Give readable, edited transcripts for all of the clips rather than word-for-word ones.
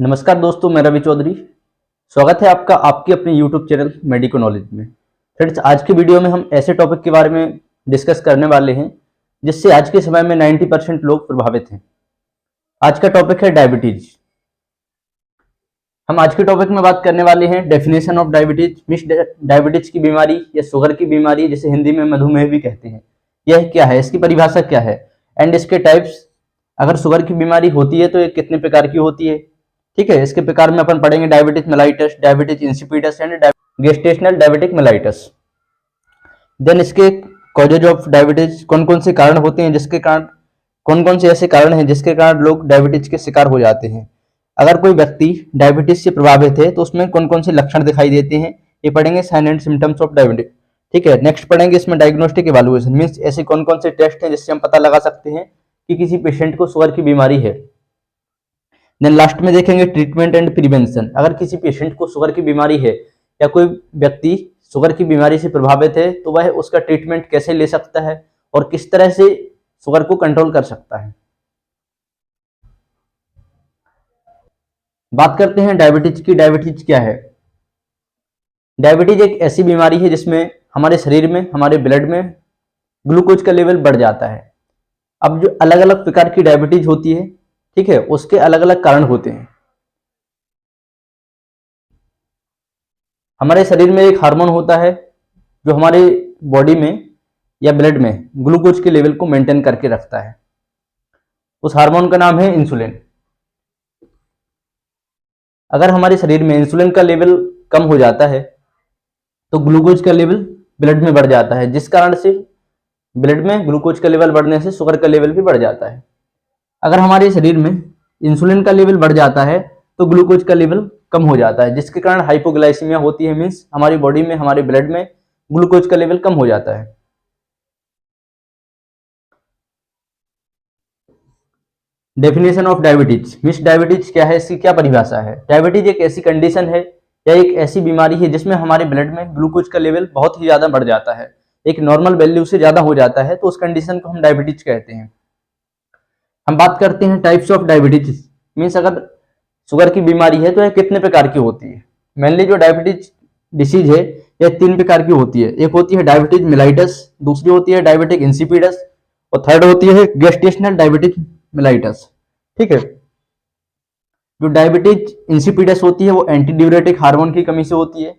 नमस्कार दोस्तों, मैं रवि चौधरी। स्वागत है आपका आपके अपने YouTube चैनल मेडिको नॉलेज में। फ्रेंड्स, आज की वीडियो में हम ऐसे टॉपिक के बारे में डिस्कस करने वाले हैं जिससे आज के समय में 90% लोग प्रभावित हैं। आज का टॉपिक है डायबिटीज। हम आज के टॉपिक में बात करने वाले हैं definition of diabetes, means diabetes की बीमारी या शुगर की बीमारी, जिसे हिंदी में मधुमेह भी कहते हैं। यह क्या है, इसकी परिभाषा क्या है एंड इसके टाइप्स। अगर शुगर की बीमारी होती है तो ये कितने प्रकार की होती है, ठीक है। इसके प्रकार में अपन पढ़ेंगे diabetes mellitus, diabetes insipidus and gestational diabetic mellitus. Then इसके कॉजेज ऑफ डायबिटीज, कौन कौन से कारण होते हैं जिसके कारण, कौन कौन से ऐसे कारण हैं जिसके कारण लोग डायबिटीज के शिकार हो जाते हैं। अगर कोई व्यक्ति डायबिटीज से प्रभावित है तो उसमें कौन कौन से लक्षण दिखाई देते हैं, ये पढ़ेंगे sign and symptoms of diabetes, ठीक है। नेक्स्ट पढ़ेंगे इसमें डायग्नोस्टिक इवैल्यूएशन, मींस ऐसे कौन कौन से टेस्ट हैं जिससे हम पता लगा सकते हैं कि किसी पेशेंट को शुगर की बीमारी है। देन लास्ट में देखेंगे ट्रीटमेंट एंड प्रिवेंशन। अगर किसी पेशेंट को शुगर की बीमारी है या कोई व्यक्ति शुगर की बीमारी से प्रभावित है तो वह उसका ट्रीटमेंट कैसे ले सकता है और किस तरह से शुगर को कंट्रोल कर सकता है। बात करते हैं डायबिटीज की। डायबिटीज क्या है? डायबिटीज एक ऐसी बीमारी है जिसमें हमारे शरीर में, हमारे ब्लड में ग्लूकोज का लेवल बढ़ जाता है। अब जो अलग अलग प्रकार की डायबिटीज होती है, ठीक है, उसके अलग अलग कारण होते हैं। हमारे शरीर में एक हार्मोन होता है जो हमारे बॉडी में या ब्लड में ग्लूकोज के लेवल को मेंटेन करके रखता है। उस हार्मोन का नाम है इंसुलिन। अगर हमारे शरीर में इंसुलिन का लेवल कम हो जाता है तो ग्लूकोज का लेवल ब्लड में बढ़ जाता है, जिस कारण से ब्लड में ग्लूकोज का लेवल बढ़ने से शुगर का लेवल भी बढ़ जाता है। अगर हमारे शरीर में इंसुलिन का लेवल बढ़ जाता है तो ग्लूकोज का लेवल कम हो जाता है, जिसके कारण हाइपोग्लाइसीमिया होती है, मींस हमारी बॉडी में, हमारे ब्लड में ग्लूकोज का लेवल कम हो जाता है। Definition of diabetes, means diabetes क्या है, इसकी क्या परिभाषा है। डायबिटीज एक ऐसी कंडीशन है या एक ऐसी बीमारी है जिसमें हमारे ब्लड में ग्लूकोज का लेवल बहुत ही ज्यादा बढ़ जाता है, एक नॉर्मल वैल्यू से ज्यादा हो जाता है, तो उस कंडीशन को हम डायबिटीज कहते हैं। हम बात करते हैं टाइप्स ऑफ डायबिटीज, मींस अगर शुगर की बीमारी है तो यह कितने प्रकार की होती है। मेनली जो डायबिटीज डिसीज है यह 3 प्रकार की होती है। एक होती है डायबिटीज मेलाइटस, दूसरी होती है डायबिटिक इंसिपिडस और थर्ड होती है गेस्टेशनल डायबिटिक मेलाइटस, ठीक है। जो डायबिटीज इंसिपिडस होती है वो एंटी ड्यूरेटिक हार्मोन की कमी से होती है।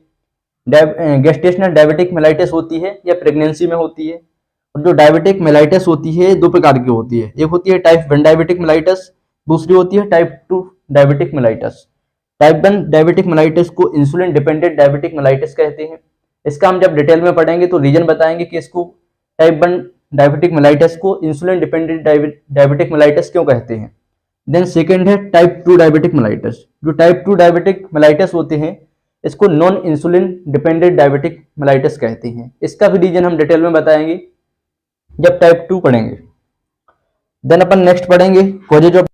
गेस्टेशनल डायबिटिक मेलाइटस होती है या प्रेगनेंसी में होती है। और जो डायबिटिक मेलाइटस होती है 2 प्रकार की होती है। एक होती है टाइप 1 डायबिटिक मेलाइटस, दूसरी होती है type 2 diabetic mellitus. Type 1 diabetic mellitus को इंसुलिन डिपेंडेंट डायबिटिक मेलाइटस कहते हैं। इसका हम जब डिटेल में पढ़ेंगे तो रीजन बताएंगे कि इसको टाइप 1 डायबिटिक मेलाइटस को इंसुलिन डिपेंडेंट डायबिटिक मेलाइटस क्यों कहते हैं। देन सेकेंड है टाइप 2 डायबिटिक मेलाइटस। जो टाइप 2 डायबिटिक मेलाइटस होते हैं इसको non insulin dependent diabetic mellitus कहते हैं। इसका भी रीजन हम डिटेल में बताएंगे जब टाइप 2 पढ़ेंगे। देन अपन नेक्स्ट पढ़ेंगे कॉजेज ऑफ।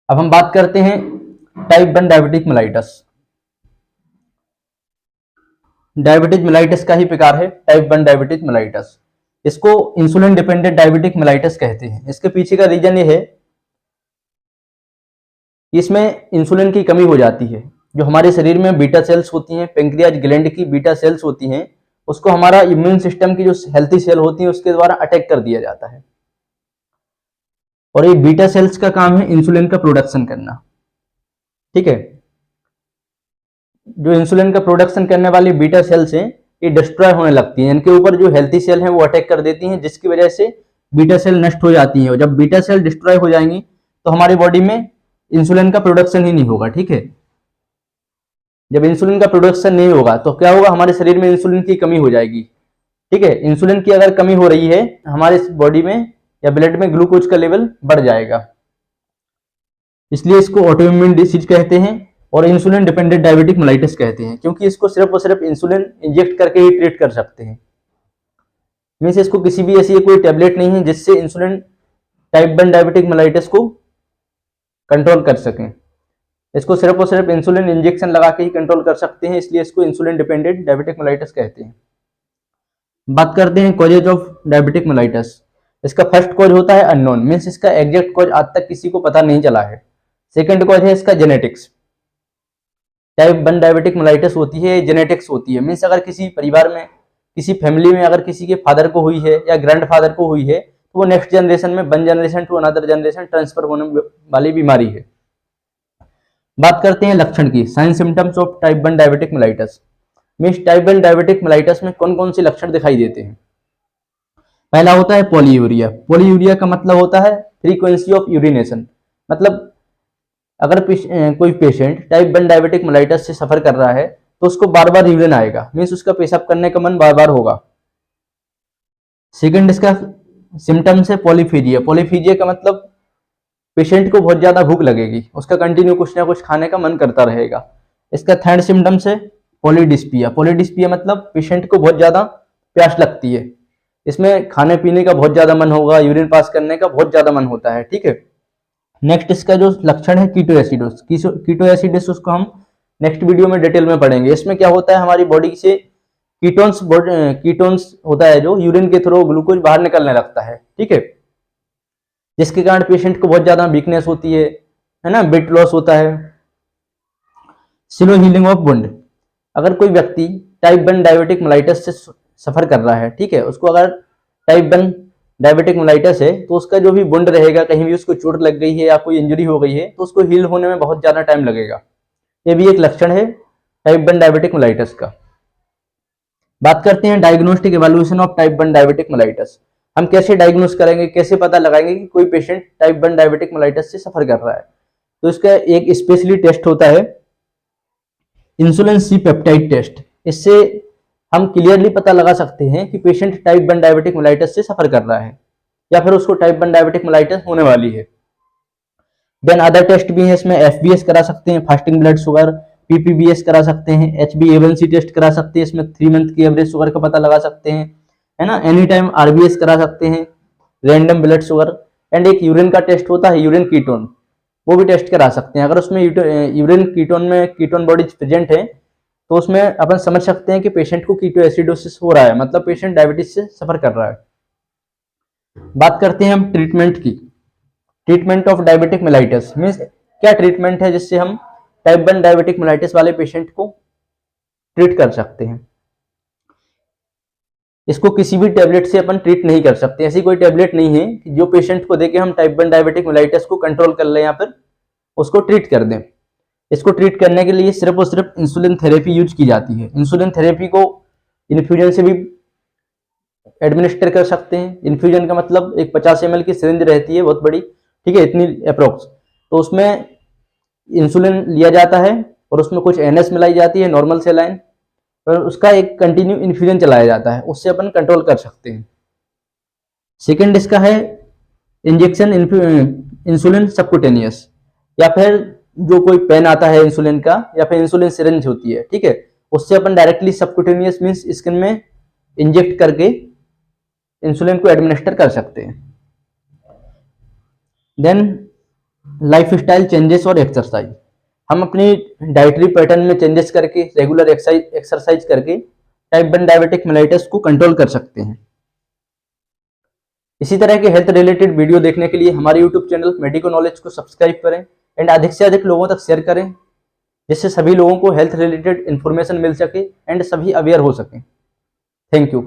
अब हम बात करते हैं type 1 diabetic mellitus. Diabetic mellitus का ही प्रकार है टाइप 1 डायबिटिक मेलाइटस। इसको इंसुलिन डिपेंडेंट डायबिटिक मेलाइटस कहते हैं। इसके पीछे का रीजन ये है कि इसमें इंसुलिन की कमी हो जाती है। जो हमारे शरीर में बीटा सेल्स होती हैं, पेंक्रियाज ग्लैंड की बीटा सेल्स होती हैं, उसको हमारा इम्यून सिस्टम की जो हेल्थी सेल होती है उसके द्वारा अटैक कर दिया जाता है। और ये बीटा सेल्स का काम है इंसुलिन का प्रोडक्शन करना, ठीक है। जो इंसुलिन का प्रोडक्शन करने वाली बीटा सेल्स हैं ये डिस्ट्रॉय होने लगती हैं, इनके ऊपर जो हेल्थी सेल हैं वो अटैक कर देती हैं, जिसकी वजह से बीटा सेल नष्ट हो जाती हैं। और जब बीटा सेल डिस्ट्रॉय हो जाएंगी तो हमारी बॉडी में इंसुलिन का प्रोडक्शन ही नहीं होगा, ठीक है। जब इंसुलिन का प्रोडक्शन नहीं होगा तो क्या होगा, हमारे शरीर में इंसुलिन की कमी हो जाएगी, ठीक है। इंसुलिन की अगर कमी हो रही है हमारे बॉडी में या ब्लड में, ग्लूकोज का लेवल बढ़ जाएगा। इसलिए इसको ऑटोइम्यून डिसीज कहते हैं और इंसुलिन डिपेंडेंट डायबिटिक मेलाइटस कहते हैं, क्योंकि इसको सिर्फ और सिर्फ इंसुलिन इंजेक्ट करके ही ट्रीट कर सकते हैं। मींस इसको किसी भी ऐसी कोई टेबलेट नहीं है जिससे इंसुलिन टाइप 1 डायबिटिक मेलाइटस को कंट्रोल कर सकें। इसको सिर्फ और सिर्फ इंसुलिन इंजेक्शन लगा के ही कंट्रोल कर सकते हैं, इसलिए इसको इंसुलिन डिपेंडेंट डायबिटिक मेलाइटस कहते हैं। बात करते हैं कॉजेज ऑफ डायबिटिक मेलाइटस। इसका फर्स्ट कॉज होता है अननोन, मींस इसका एग्जैक्ट कॉज आज तक किसी को पता नहीं चला है। सेकंड कॉज है इसका जेनेटिक्स, टाइप 1 डायबिटिक मेलाइटिस होती है जेनेटिक्स होती है, मीन्स अगर किसी परिवार में, किसी फैमिली में अगर किसी के फादर को हुई है या ग्रैंडफादर को हुई है तो वो नेक्स्ट जनरेशन में 1 generation to another generation transfer होने वाली बीमारी है। बात करते हैं लक्षण की, sign symptoms of type 1 diabetic mellitus. Means type 1 diabetic mellitus में कौन कौन से लक्षण दिखाई देते हैं। पहला होता है पॉलीयूरिया। पॉलीयूरिया का मतलब होता है फ्रीक्वेंसी ऑफ यूरिनेशन, मतलब अगर कोई पेशेंट टाइप 1 डायबिटिक मेलाइटिस से सफर कर रहा है तो उसको बार बार यूरिन आएगा, मीन्स उसका पेशाब करने का मन बार बार होगा। सेकंड इसका सिम्टम्स है पॉलीफीजिया। पॉलीफीजिया का मतलब पेशेंट को बहुत ज्यादा भूख लगेगी, उसका कंटिन्यू कुछ ना कुछ खाने का मन करता रहेगा। इसका थर्ड सिम्टम्स है पॉलीडिस्पिया। पॉलीडिस्पिया मतलब पेशेंट को बहुत ज्यादा प्यास लगती है, इसमें खाने पीने का बहुत ज्यादा मन होगा, यूरिन पास करने का बहुत ज्यादा मन होता है, ठीक है। नेक्स्ट इसका जो लक्षण है कीटोएसिडोस। कीटोएसिडोस उसको हम नेक्स्ट वीडियो में डिटेल में पढ़ेंगे। इसमें क्या होता है, हमारी बॉडी से कीटोन्स होता है जो यूरिन के थ्रू ग्लूकोज बाहर निकलने लगता है, ठीक है, जिसके कारण पेशेंट को बहुत ज्यादा वीकनेस होती है ना, वेट लॉस होता है। Slow healing of wound. अगर कोई व्यक्ति टाइप 1 डायबिटिक मेलाइटिस से सफर कर रहा है, ठीक है, उसको अगर टाइप 1 डायबिटिक मेलाइटिस है तो उसका जो भी वुंड रहेगा, कहीं भी उसको चोट लग गई है या कोई इंजरी हो गई है तो उसको हील होने में बहुत ज्यादा टाइम लगेगा। ये भी एक लक्षण है टाइप 1 डायबिटिक मेलाइटिस का। बात करते हैं diagnostic evaluation of type 1 diabetic mellitus. हम कैसे डायग्नोस करेंगे, कैसे पता लगाएंगे कि कोई पेशेंट टाइप 1 डायबिटिक मेलाइटिस से सफर कर रहा है। तो इसका एक स्पेशली टेस्ट होता है इंसुलिन सी पेप्टाइड टेस्ट। इससे हम क्लियरली पता लगा सकते हैं कि पेशेंट टाइप 1 डायबिटिक मेलाइटिस से सफर कर रहा है या फिर उसको टाइप 1 डायबिटिक मेलाइटिस होने वाली है। देन अदर टेस्ट भी है इसमें, एफबीएस करा सकते हैं, फास्टिंग ब्लड शुगर, पीपीबीएस करा सकते हैं, HbA1c टेस्ट करा सकते हैं, इसमें 3 मंथ की एवरेज शुगर का पता लगा सकते हैं, है ना। एनी टाइम आरबीएस करा सकते हैं, रैंडम ब्लड शुगर, एंड एक यूरिन का टेस्ट होता है यूरिन कीटोन, वो भी टेस्ट करा सकते हैं। अगर उसमें यूरिन कीटोन में कीटोन बॉडीज प्रेजेंट है तो उसमें अपन समझ सकते हैं कि पेशेंट को कीटोएसिडोसिस हो रहा है, मतलब पेशेंट डायबिटीज से सफर कर रहा है। बात करते हैं हम ट्रीटमेंट की। Treatment of diabetic mellitus means क्या ट्रीटमेंट है जिससे हम टाइप 1 डायबिटिक मेलाइटिस वाले पेशेंट को ट्रीट कर सकते हैं। इसको किसी भी टेबलेट से अपन ट्रीट नहीं कर सकते, ऐसी कोई टेबलेट नहीं है कि जो पेशेंट को देके हम टाइप 1 डायबिटिक मेलाइटिस को कंट्रोल कर लें या फिर उसको ट्रीट कर दें। इसको ट्रीट करने के लिए सिर्फ और सिर्फ इंसुलिन थेरेपी यूज की जाती है। इंसुलिन थेरेपी को इन्फ्यूजन से भी एडमिनिस्टर कर सकते हैं। इन्फ्यूजन का मतलब एक 50 ml की सिरिंज रहती है बहुत बड़ी, ठीक है, इतनी अप्रोक्स, तो उसमें इंसुलिन लिया जाता है और उसमें कुछ NS मिलाई जाती है, नॉर्मल सेलाइन, और उसका एक कंटिन्यू इन्फ्यूजन चलाया जाता है, उससे अपन कंट्रोल कर सकते हैं। सेकेंड इसका है इंजेक्शन इंसुलिन सबक्यूटेनियस, या फिर जो कोई पेन आता है इंसुलिन का, या फिर इंसुलिन सिरिंज होती है, ठीक है, उससे अपन डायरेक्टली सबक्यूटेनियस मींस स्किन में इंजेक्ट करके इंसुलिन को एडमिनिस्टर कर सकते हैं। देन लाइफस्टाइल चेंजेस और एक्सरसाइज। हम अपनी डाइटरी पैटर्न में चेंजेस करके, रेगुलर एक्सरसाइज करके टाइप 1 डायबिटिक मेलाइटिस को कंट्रोल कर सकते हैं। इसी तरह के हेल्थ रिलेटेड वीडियो देखने के लिए हमारे यूट्यूब चैनल मेडिको नॉलेज को सब्सक्राइब करें एंड अधिक से अधिक लोगों तक शेयर करें, जिससे सभी लोगों को हेल्थ रिलेटेड इंफॉर्मेशन मिल सके एंड सभी अवेयर हो सकें। Thank you.